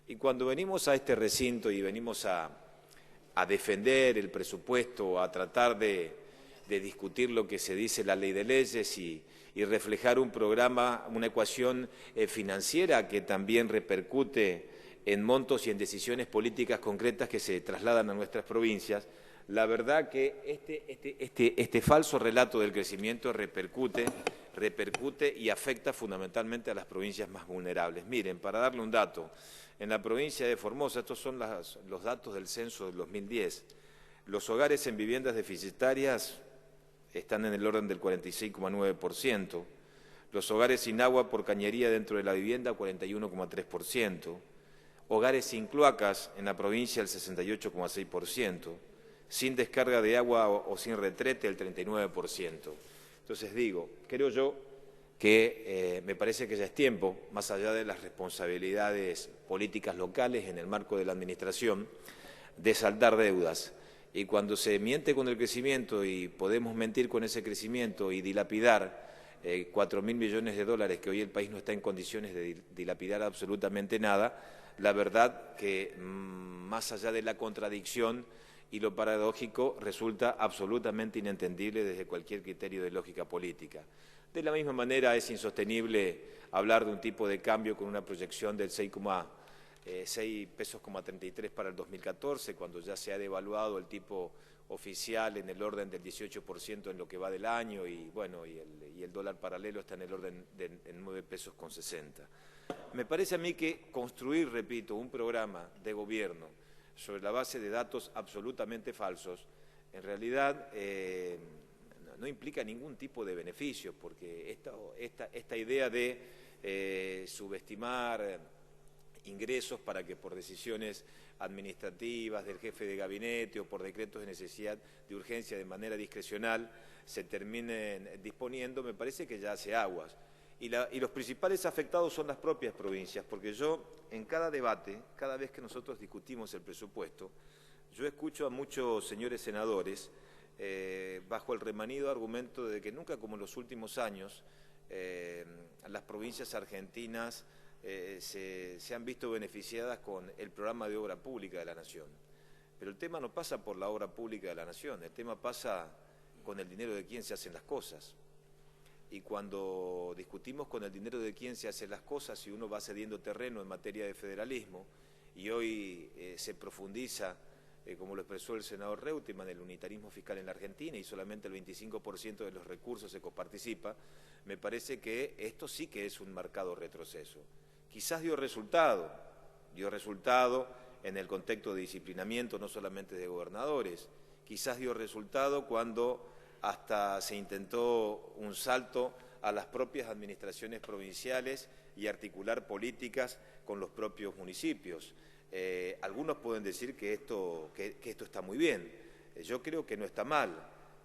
Y cuando venimos a este recinto y venimos a defender el presupuesto, a tratar de discutir lo que se dice la ley de leyes y reflejar un programa, una ecuación financiera que también repercute en montos y en decisiones políticas concretas que se trasladan a nuestras provincias, la verdad que este falso relato del crecimiento repercute y afecta fundamentalmente a las provincias más vulnerables. Miren, para darle un dato, en la provincia de Formosa, estos son los datos del censo del 2010, los hogares en viviendas deficitarias están en el orden del 46,9%, los hogares sin agua por cañería dentro de la vivienda 41,3%, hogares sin cloacas en la provincia el 68,6%, sin descarga de agua o sin retrete el 39%. Entonces digo, creo yo que me parece que ya es tiempo, más allá de las responsabilidades políticas locales en el marco de la administración, de saldar deudas. Y cuando se miente con el crecimiento y podemos mentir con ese crecimiento y dilapidar 4.000 millones de dólares que hoy el país no está en condiciones de dilapidar absolutamente nada, la verdad que más allá de la contradicción y lo paradójico resulta absolutamente inentendible desde cualquier criterio de lógica política. De la misma manera es insostenible hablar de un tipo de cambio con una proyección del 6,33 pesos para el 2014, cuando ya se ha devaluado el tipo oficial en el orden del 18% en lo que va del año y bueno y el dólar paralelo está en el orden de 9,60 pesos. Me parece a mí que construir, repito, un programa de gobierno sobre la base de datos absolutamente falsos, en realidad no implica ningún tipo de beneficio, porque esta idea de subestimar ingresos para que por decisiones administrativas del jefe de gabinete o por decretos de necesidad de urgencia de manera discrecional se terminen disponiendo, me parece que ya hace aguas. Y los principales afectados son las propias provincias, porque yo en cada debate, cada vez que nosotros discutimos el presupuesto, yo escucho a muchos señores senadores bajo el remanido argumento de que nunca como en los últimos años las provincias argentinas se han visto beneficiadas con el programa de obra pública de la Nación. Pero el tema no pasa por la obra pública de la Nación, el tema pasa con el dinero de quién se hacen las cosas. Y cuando discutimos con el dinero de quién se hacen las cosas y uno va cediendo terreno en materia de federalismo y hoy se profundiza, como lo expresó el senador Reutemann, el unitarismo fiscal en la Argentina y solamente el 25% de los recursos se coparticipa, me parece que esto sí que es un marcado retroceso. Quizás dio resultado en el contexto de disciplinamiento no solamente de gobernadores, quizás dio resultado cuando hasta se intentó un salto a las propias administraciones provinciales y articular políticas con los propios municipios. Algunos pueden decir que esto está muy bien. Yo creo que no está mal,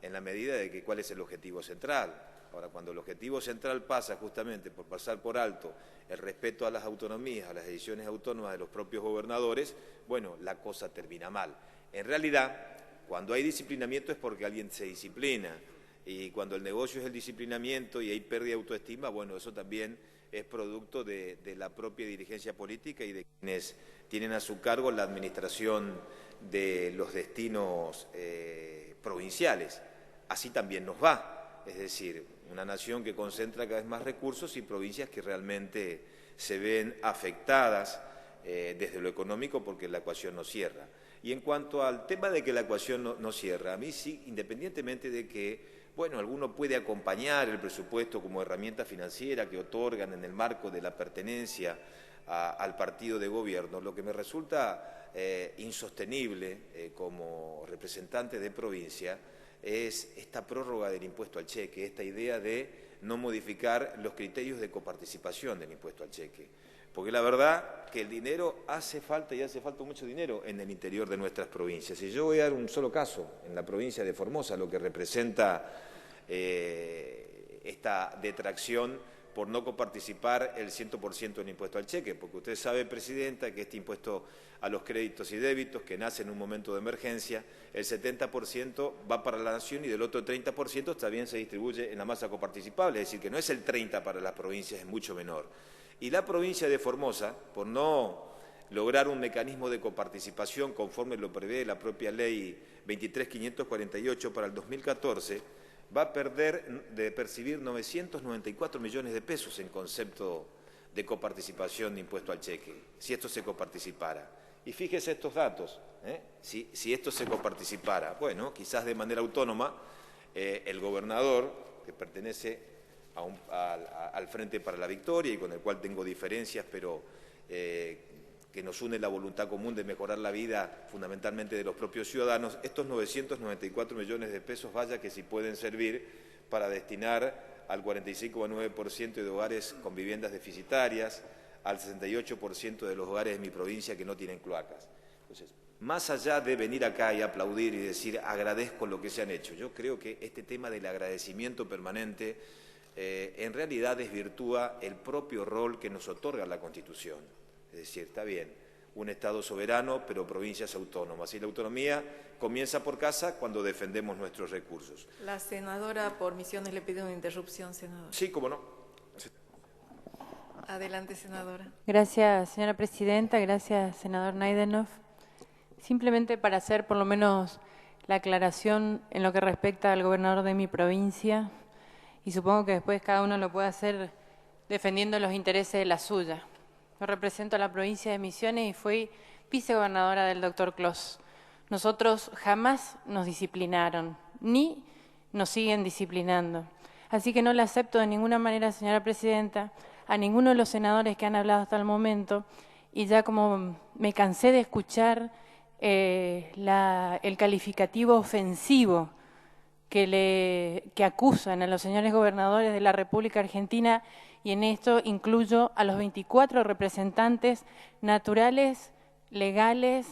en la medida de que cuál es el objetivo central. Ahora, cuando el objetivo central pasa justamente por pasar por alto el respeto a las autonomías, a las decisiones autónomas de los propios gobernadores, bueno, la cosa termina mal. En realidad, cuando hay disciplinamiento es porque alguien se disciplina Y cuando el negocio es el disciplinamiento y hay pérdida de autoestima, bueno, eso también es producto de la propia dirigencia política y de quienes tienen a su cargo la administración de los destinos provinciales. Así también nos va, es decir, una nación que concentra cada vez más recursos y provincias que realmente se ven afectadas desde lo económico porque la ecuación no cierra. Y en cuanto al tema de que la ecuación no cierra, a mí sí, independientemente de que, bueno, alguno puede acompañar el presupuesto como herramienta financiera que otorgan en el marco de la pertenencia al partido de gobierno, lo que me resulta insostenible como representante de provincia es esta prórroga del impuesto al cheque, esta idea de no modificar los criterios de coparticipación del impuesto al cheque. Porque la verdad que el dinero hace falta y hace falta mucho dinero en el interior de nuestras provincias. Y yo voy a dar un solo caso, en la provincia de Formosa, lo que representa esta detracción por no coparticipar el 100% del impuesto al cheque, porque usted sabe, Presidenta, que este impuesto a los créditos y débitos, que nace en un momento de emergencia, el 70% va para la Nación y del otro 30% también se distribuye en la masa coparticipable, es decir, que no es el 30% para las provincias, es mucho menor. Y la provincia de Formosa, por no lograr un mecanismo de coparticipación conforme lo prevé la propia ley 23.548 para el 2014, va a percibir 994 millones de pesos en concepto de coparticipación de impuesto al cheque, si esto se coparticipara. Y fíjese estos datos, si esto se coparticipara, bueno, quizás de manera autónoma, el gobernador, que pertenece al Frente para la Victoria y con el cual tengo diferencias, pero que nos une la voluntad común de mejorar la vida fundamentalmente de los propios ciudadanos, estos 994 millones de pesos, vaya que si pueden servir para destinar al 45,9% de hogares con viviendas deficitarias, al 68% de los hogares de mi provincia que no tienen cloacas. Entonces, más allá de venir acá y aplaudir y decir agradezco lo que se han hecho, yo creo que este tema del agradecimiento permanente en realidad desvirtúa el propio rol que nos otorga la Constitución. Es decir, está bien, un Estado soberano, pero provincias autónomas. Y la autonomía comienza por casa cuando defendemos nuestros recursos. La senadora por Misiones le pide una interrupción, senador. Sí, cómo no. Adelante, senadora. Gracias, señora presidenta. Gracias, senador Naidenov. Simplemente para hacer por lo menos la aclaración en lo que respecta al gobernador de mi provincia, y supongo que después cada uno lo puede hacer defendiendo los intereses de la suya. Yo represento a la provincia de Misiones y fui vicegobernadora del doctor Clos. Nosotros jamás nos disciplinaron, ni nos siguen disciplinando. Así que no le acepto de ninguna manera, señora presidenta, a ninguno de los senadores que han hablado hasta el momento, y ya como me cansé de escuchar el calificativo ofensivo que acusan a los señores gobernadores de la República Argentina, y en esto incluyo a los 24 representantes naturales, legales,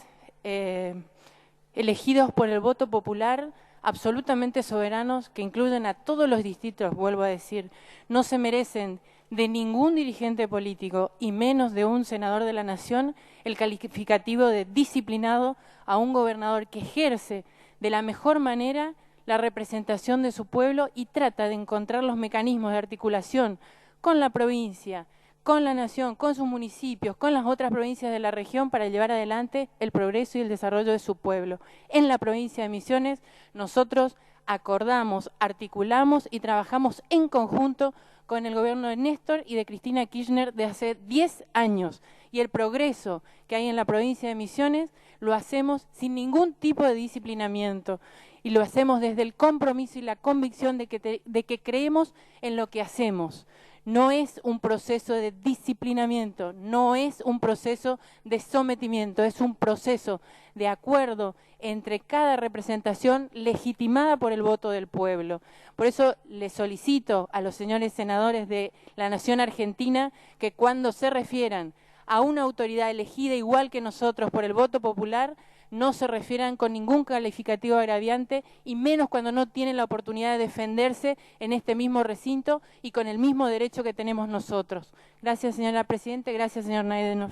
elegidos por el voto popular, absolutamente soberanos, que incluyen a todos los distritos, vuelvo a decir, no se merecen de ningún dirigente político y menos de un senador de la Nación el calificativo de disciplinado a un gobernador que ejerce de la mejor manera la representación de su pueblo y trata de encontrar los mecanismos de articulación con la provincia, con la nación, con sus municipios, con las otras provincias de la región para llevar adelante el progreso y el desarrollo de su pueblo. En la provincia de Misiones nosotros acordamos, articulamos y trabajamos en conjunto con el gobierno de Néstor y de Cristina Kirchner de hace 10 años. Y el progreso que hay en la provincia de Misiones lo hacemos sin ningún tipo de disciplinamiento. Y lo hacemos desde el compromiso y la convicción de que creemos en lo que hacemos. No es un proceso de disciplinamiento, no es un proceso de sometimiento, es un proceso de acuerdo entre cada representación legitimada por el voto del pueblo. Por eso le solicito a los señores senadores de la Nación Argentina que cuando se refieran a una autoridad elegida igual que nosotros por el voto popular, no se refieran con ningún calificativo agraviante y menos cuando no tienen la oportunidad de defenderse en este mismo recinto y con el mismo derecho que tenemos nosotros. Gracias, señora Presidenta. Gracias, señor Naidenov.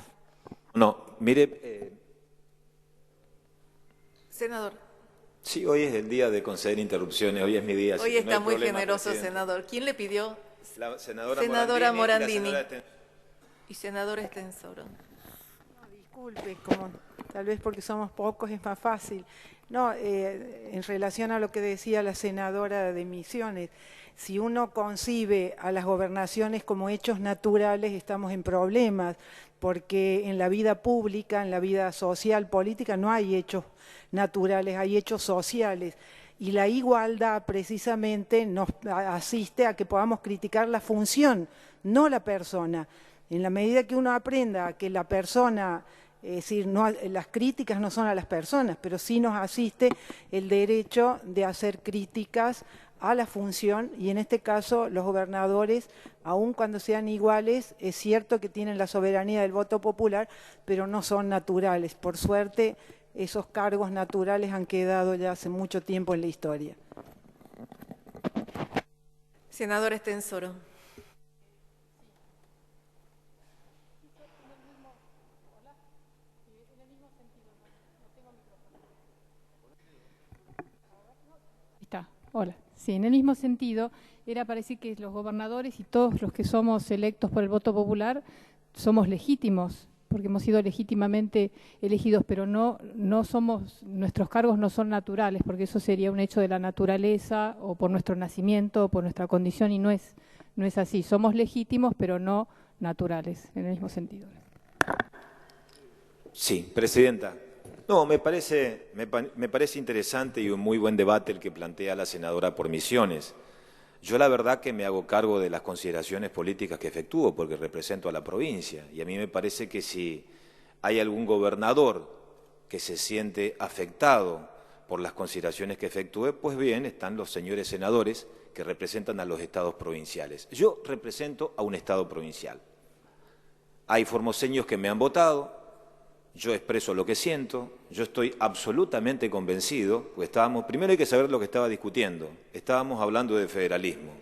No, mire... Senador. Sí, hoy es el día de conceder interrupciones, hoy es mi día. Hoy está muy generoso, presidente. senador. ¿Quién le pidió? La senadora Morandini. Y Y senador Estensoro. No, disculpe, como tal vez porque somos pocos es más fácil. No, en relación a lo que decía la senadora de Misiones, si uno concibe a las gobernaciones como hechos naturales, estamos en problemas, porque en la vida pública, en la vida social, política, no hay hechos naturales, hay hechos sociales. Y la igualdad precisamente nos asiste a que podamos criticar la función, no la persona. En la medida que uno aprenda que la persona, es decir, no, las críticas no son a las personas, pero sí nos asiste el derecho de hacer críticas a la función, y en este caso los gobernadores, aun cuando sean iguales, es cierto que tienen la soberanía del voto popular, pero no son naturales. Por suerte, esos cargos naturales han quedado ya hace mucho tiempo en la historia. Senador Estensoro. Hola. Sí, en el mismo sentido, era para decir que los gobernadores y todos los que somos electos por el voto popular somos legítimos, porque hemos sido legítimamente elegidos, pero no somos, nuestros cargos no son naturales, porque eso sería un hecho de la naturaleza o por nuestro nacimiento o por nuestra condición, y no es así. Somos legítimos, pero no naturales, en el mismo sentido. Sí, presidenta. No, me parece interesante y un muy buen debate el que plantea la senadora por Misiones. Yo la verdad que me hago cargo de las consideraciones políticas que efectúo porque represento a la provincia, y a mí me parece que si hay algún gobernador que se siente afectado por las consideraciones que efectúe, pues bien, están los señores senadores que representan a los estados provinciales. Yo represento a un estado provincial. Hay formoseños que me han votado. Yo expreso lo que siento, yo estoy absolutamente convencido, pues primero hay que saber lo que estaba discutiendo, estábamos hablando de federalismo,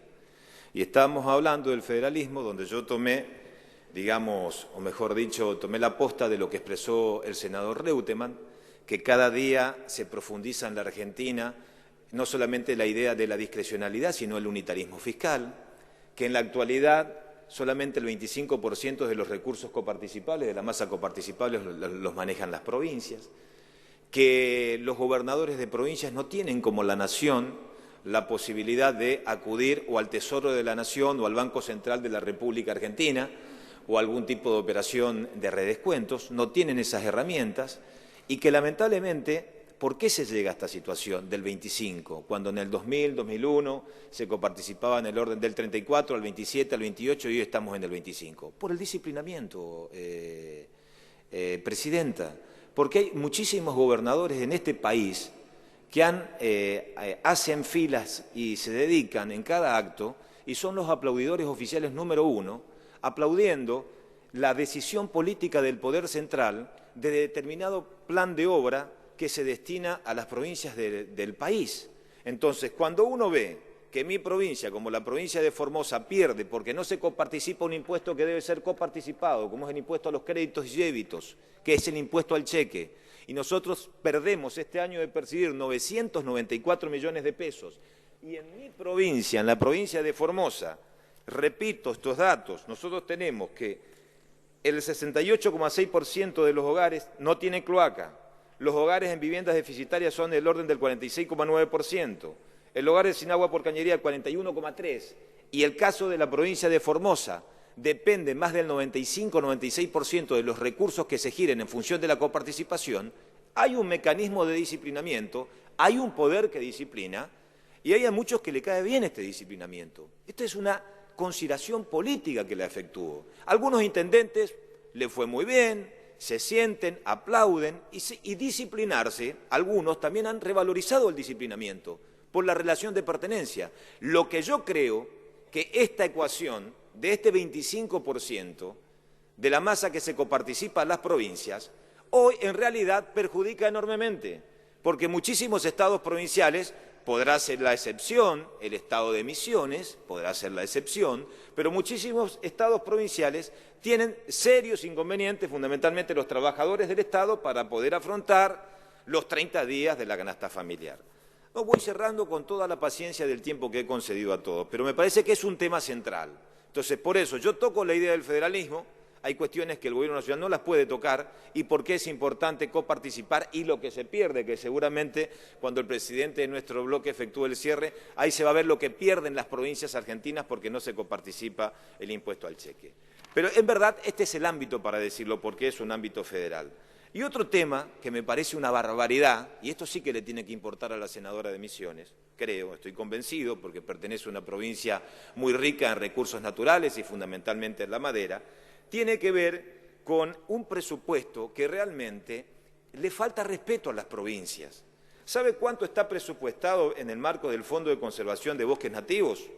y estábamos hablando del federalismo donde yo tomé, digamos, o mejor dicho, tomé la posta de lo que expresó el senador Reutemann, que cada día se profundiza en la Argentina no solamente la idea de la discrecionalidad, sino el unitarismo fiscal, que en la actualidad solamente el 25% de los recursos coparticipables, de la masa coparticipable, los manejan las provincias, que los gobernadores de provincias no tienen como la nación la posibilidad de acudir o al Tesoro de la Nación o al Banco Central de la República Argentina o algún tipo de operación de redescuentos, no tienen esas herramientas, y que lamentablemente, ¿por qué se llega a esta situación del 25? Cuando en el 2000, 2001 se coparticipaba en el orden del 34 al 27, al 28 y hoy estamos en el 25. Por el disciplinamiento, presidenta, porque hay muchísimos gobernadores en este país que hacen filas y se dedican en cada acto y son los aplaudidores oficiales número 1, aplaudiendo la decisión política del Poder Central de determinado plan de obra que se destina a las provincias del país. Entonces, cuando uno ve que mi provincia, como la provincia de Formosa, pierde porque no se coparticipa un impuesto que debe ser coparticipado, como es el impuesto a los créditos y débitos, que es el impuesto al cheque, y nosotros perdemos este año de percibir 994 millones de pesos, y en mi provincia, en la provincia de Formosa, repito estos datos, nosotros tenemos que el 68,6% de los hogares no tienen cloaca. Los hogares en viviendas deficitarias son del orden del 46,9%, el hogar sin agua por cañería el 41,3%, y el caso de la provincia de Formosa depende más del 95-96% de los recursos que se giren en función de la coparticipación. Hay un mecanismo de disciplinamiento, hay un poder que disciplina, y hay a muchos que le cae bien este disciplinamiento. Esto es una consideración política que le efectúo. Algunos intendentes le fue muy bien, se sienten, aplauden y disciplinarse, algunos también han revalorizado el disciplinamiento por la relación de pertenencia. Lo que yo creo que esta ecuación de este 25% de la masa que se coparticipa en las provincias, hoy en realidad perjudica enormemente, porque muchísimos estados provinciales, podrá ser la excepción, el estado de Misiones podrá ser la excepción, pero muchísimos estados provinciales tienen serios inconvenientes, fundamentalmente los trabajadores del Estado, para poder afrontar los 30 días de la canasta familiar. No voy cerrando con toda la paciencia del tiempo que he concedido a todos, pero me parece que es un tema central. Entonces, por eso, yo toco la idea del federalismo, hay cuestiones que el Gobierno Nacional no las puede tocar y por qué es importante coparticipar y lo que se pierde, que seguramente cuando el presidente de nuestro bloque efectúe el cierre, ahí se va a ver lo que pierden las provincias argentinas porque no se coparticipa el impuesto al cheque. Pero en verdad este es el ámbito para decirlo porque es un ámbito federal. Y otro tema que me parece una barbaridad, y esto sí que le tiene que importar a la senadora de Misiones, creo, estoy convencido, porque pertenece a una provincia muy rica en recursos naturales y fundamentalmente en la madera, tiene que ver con un presupuesto que realmente le falta respeto a las provincias. ¿Sabe cuánto está presupuestado en el marco del Fondo de Conservación de Bosques Nativos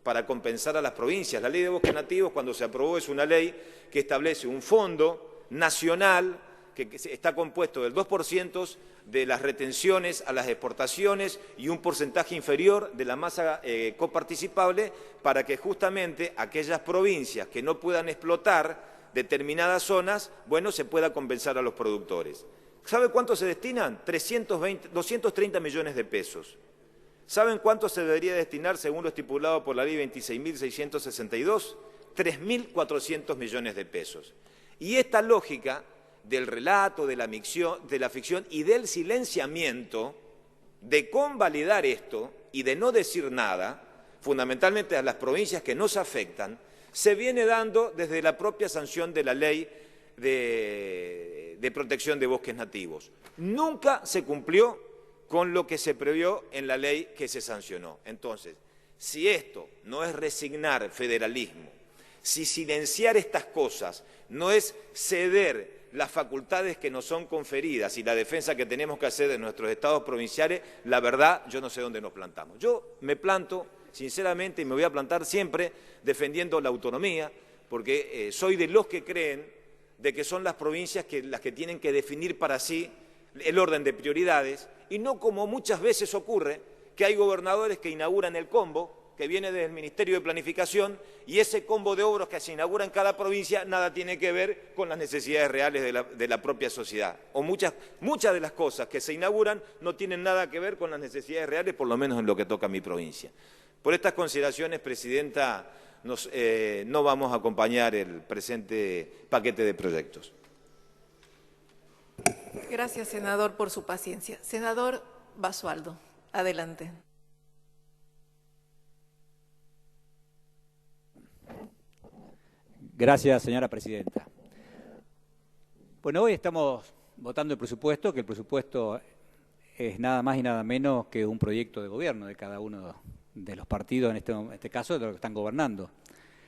para compensar a las provincias? La Ley de Bosques Nativos, cuando se aprobó, es una ley que establece un fondo nacional que está compuesto del 2% de las retenciones a las exportaciones y un porcentaje inferior de la masa coparticipable para que justamente aquellas provincias que no puedan explotar determinadas zonas, bueno, se pueda compensar a los productores. ¿Sabe cuánto se destinan? 230 millones de pesos. ¿Saben cuánto se debería destinar según lo estipulado por la Ley 26.662? 3.400 millones de pesos. Y esta lógica del relato, de la ficción y del silenciamiento, de convalidar esto y de no decir nada, fundamentalmente a las provincias que nos afectan, se viene dando desde la propia sanción de la Ley de Protección de Bosques Nativos. Nunca se cumplió con lo que se previó en la ley que se sancionó. Entonces, si esto no es resignar federalismo, si silenciar estas cosas no es ceder las facultades que nos son conferidas y la defensa que tenemos que hacer de nuestros estados provinciales, la verdad, yo no sé dónde nos plantamos. Yo me planto, sinceramente, y me voy a plantar siempre defendiendo la autonomía, porque soy de los que creen de que son las provincias las que tienen que definir para sí el orden de prioridades, y no como muchas veces ocurre, que hay gobernadores que inauguran el combo, que viene del Ministerio de Planificación, y ese combo de obras que se inaugura en cada provincia nada tiene que ver con las necesidades reales de la propia sociedad. O muchas de las cosas que se inauguran no tienen nada que ver con las necesidades reales, por lo menos en lo que toca a mi provincia. Por estas consideraciones, Presidenta, no vamos a acompañar el presente paquete de proyectos. Gracias, senador, por su paciencia. Senador Basualdo, adelante. Gracias, señora presidenta. Bueno, hoy estamos votando el presupuesto, que el presupuesto es nada más y nada menos que un proyecto de gobierno de cada uno de los partidos, en este caso de los que están gobernando.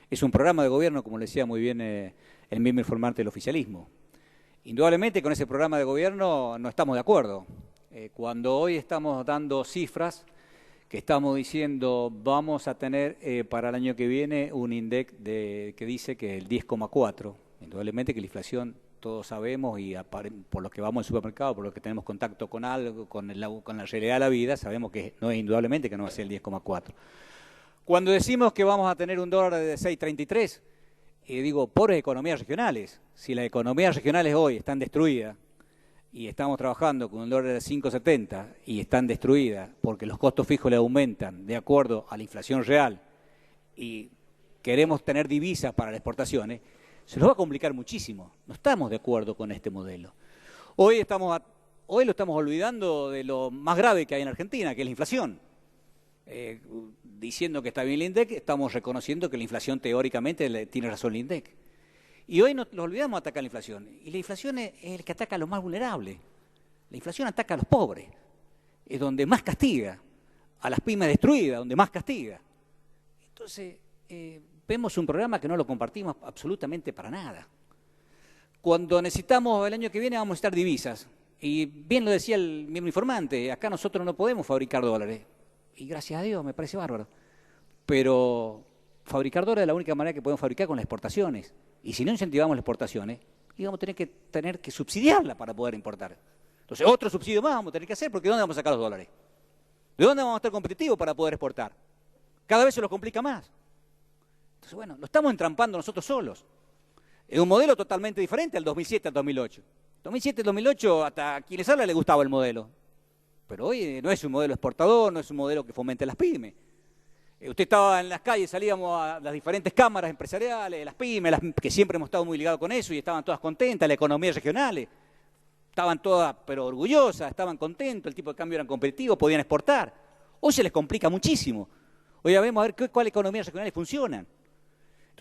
Es un programa de gobierno, como le decía muy bien el mismo informante del oficialismo. Indudablemente con ese programa de gobierno no estamos de acuerdo. Cuando hoy estamos dando cifras que estamos diciendo vamos a tener para el año que viene un INDEC que dice que el 10,4, indudablemente que la inflación todos sabemos y por los que vamos al supermercado, por los que tenemos contacto con algo, con la realidad de la vida, sabemos que no es indudablemente que no va a ser el 10,4. Cuando decimos que vamos a tener un dólar de 6,33, digo, pobres economías regionales. Si las economías regionales hoy están destruidas y estamos trabajando con un dólar de 5,70 y están destruidas porque los costos fijos le aumentan de acuerdo a la inflación real y queremos tener divisas para las exportaciones, se nos va a complicar muchísimo. No estamos de acuerdo con este modelo. Hoy lo estamos olvidando de lo más grave que hay en Argentina, que es la inflación. Diciendo que está bien el INDEC, estamos reconociendo que la inflación teóricamente tiene razón el INDEC. Y hoy nos olvidamos de atacar la inflación. Y la inflación es el que ataca a los más vulnerables. La inflación ataca a los pobres. Es donde más castiga. A las pymes destruidas, donde más castiga. Entonces, vemos un programa que no lo compartimos absolutamente para nada. Cuando necesitamos, el año que viene vamos a necesitar divisas. Y bien lo decía el mismo informante, acá nosotros no podemos fabricar dólares. Y gracias a Dios, me parece bárbaro. Pero fabricar dólares es la única manera que podemos fabricar con las exportaciones. Y si no incentivamos las exportaciones, íbamos a tener que subsidiarla para poder importar. Entonces, otro subsidio más vamos a tener que hacer, porque ¿de dónde vamos a sacar los dólares? ¿De dónde vamos a estar competitivos para poder exportar? Cada vez se nos complica más. Entonces, bueno, lo estamos entrampando nosotros solos. Es un modelo totalmente diferente al 2007 al 2008. 2007 al 2008, hasta a quienes habla le gustaba el modelo. Pero hoy no es un modelo exportador, no es un modelo que fomente las pymes. Usted estaba en las calles, salíamos a las diferentes cámaras empresariales, las pymes, que siempre hemos estado muy ligados con eso y estaban todas contentas, las economías regionales, estaban todas pero orgullosas, estaban contentos, el tipo de cambio era competitivo, podían exportar. Hoy se les complica muchísimo. Hoy ya vemos a ver cuáles economías regionales funcionan.